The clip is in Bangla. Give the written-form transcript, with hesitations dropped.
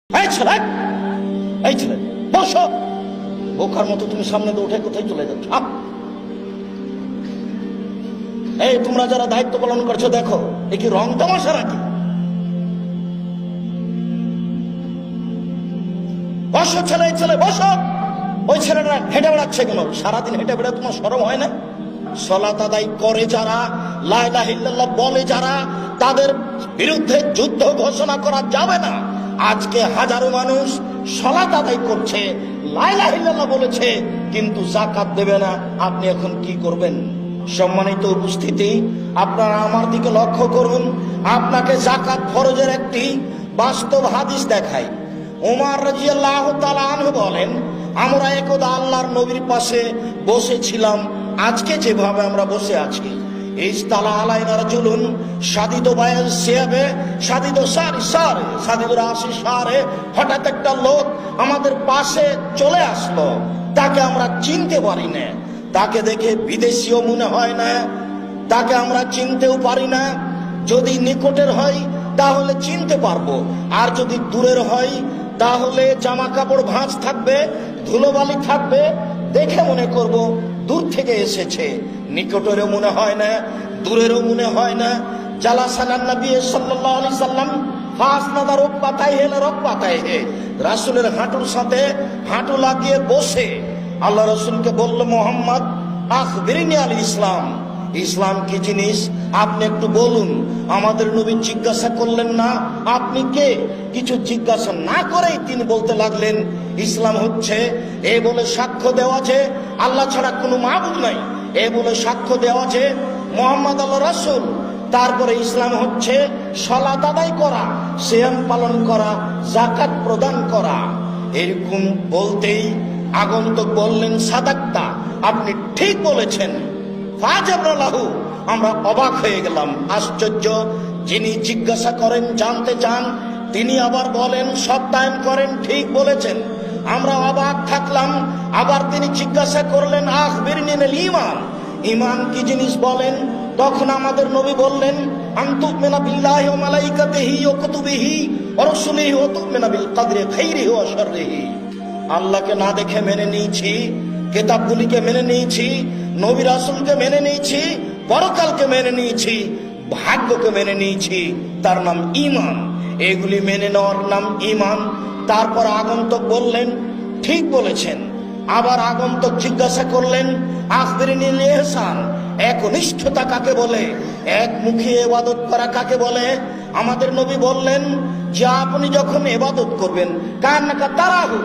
এই ছেলে, এই ছেলে বসো। বোকার মতো তুমি সামনে দিয়ে উঠে কোথায় চলে যাচ্ছ? এই তোমরা যারা দায়িত্ব পালন করছো দেখো, এ কি রং তামাশা নাকি? বসো ছেলে, এই ছেলে বসো। ওই ছেলেটা হেঁটে বেড়াচ্ছে কেন? সারাদিন হেঁটে বেড়া তোমার শরম হয় না? সালাত আদায় করে যারা, লা ইলাহা ইল্লাল্লাহ বলে যারা, তাদের বিরুদ্ধে যুদ্ধ ঘোষণা করা যাবে না। আজকে হাজারো মানুষ সালাত আদায় করছে, লা ইলাহা ইল্লাল্লাহ বলেছে, কিন্তু যাকাত দেবে না। আপনি এখন কি করবেন? সম্মানিত উপস্থিতি, আপনারা আমার দিকে লক্ষ্য করুন। আপনাকে যাকাত ফরজের একটি বাস্তব হাদিস দেখাই। ওমর রাদিয়াল্লাহু তাআলা আনহু বলেন, আমরা একদা আল্লাহর নবীর পাশে বসেছিলাম, আজকে যেভাবে আমরা বসে আছি। ইস্তালা আলাইনা রাজুলুন শাদিদু বায়াল সিয়াবে শাদিদু শাদিদু রাসি শারে। হঠাৎ একটা লোক আমাদের পাশে চলে আসলো, তাকে আমরা চিনতে পারি না। তাকে দেখে বিদেশিও মনে হয় না, তাকে আমরা চিনতেও পারি না। যদি নিকটের হয় তাহলে চিনতে পারবো, আর যদি দূরের হয় তাহলে জামা কাপড় ভাঁজ থাকবে, ধুলোবালি থাকবে, দেখে মনে করব দূর থেকে এসেছে। নিকটেরও মনে হয় না, দূরেরও মনে হয় না। জালাসানান নবী সাল্লাল্লাহু আলাইহি সাল্লাম ফাসনাদা রুকবাতাইহি রুকবাতাইহি, রাসূলের হাঁটুর সাথে হাঁটু লাগিয়ে বসে আল্লাহ রাসূলকে বলল, মুহাম্মদ আখবিরনি আল ইসলাম, ইসলাম কি জিনিস আপনি একটু বলুন। আমাদের নবী জিজ্ঞাসা করলেন না আপনি কে, কিছু জিজ্ঞাসা না করেই তিনি বলতে লাগলেন, ইসলাম হচ্ছে এ বলে সাক্ষ্য দেওয়া যে আল্লাহ ছাড়া কোনো মাবুদ নাই, এ বলে সাক্ষ্য দেওয়া যে মুহাম্মদ আল্লাহ রাসূল। তারপরে ইসলাম হচ্ছে সালাত আদায় করা, সিয়াম পালন করা, যাকাত প্রদান করা। এরকম বলতেই আগন্তুক বললেন, সাদাক্তা, আপনি ঠিক বলেছেন। ফাজাবনালাহু, আমরা অবাক হয়ে গেলাম, আশ্চর্য। যিনি জিজ্ঞাসা করেন, জানতে চান, তিনি আবার বলেন, সত্যায়ন করেন, ঠিক বলেছেন। আমরা অবাক থাকলাম। আবার তিনি জিজ্ঞাসা করলেন, আখবিরনি আনিল ঈমান, ঈমান কি জিনিস বলেন। তখন আমাদের নবী বললেন, আনতুমিনা বিল্লাহি ওয়া মালাইকাতিহি ওয়া কুতুবিহি ওয়া রাসূলিহি ওয়া তুমিনা বিল কদরি খাইরিহি ওয়া শাররিহি। আল্লাহকে না দেখে মেনে নিয়েছি, কিতাবগুলিকে মেনে নিয়েছি, নবী রাসূলকে মেনে নিয়েছি, পরকালকে মেনে নিয়েছি, ভাগ্যকে মেনে নিয়েছি, তার নাম ঈমান। এগুলি মেনে নেওয়ার নাম ঈমান। তারপর আগন্তুক বললেন, ঠিক বলেছেন। আবার আগন্তুক জিজ্ঞাসা করলেন, আখবিরনি আনিল ইহসান, একনিষ্ঠতা কাকে বলে, একমুখী ইবাদত করা কাকে বলে। আমাদের নবী বললেন যে আপনি যখন ইবাদত করবেন, কান্নাকা তারাহু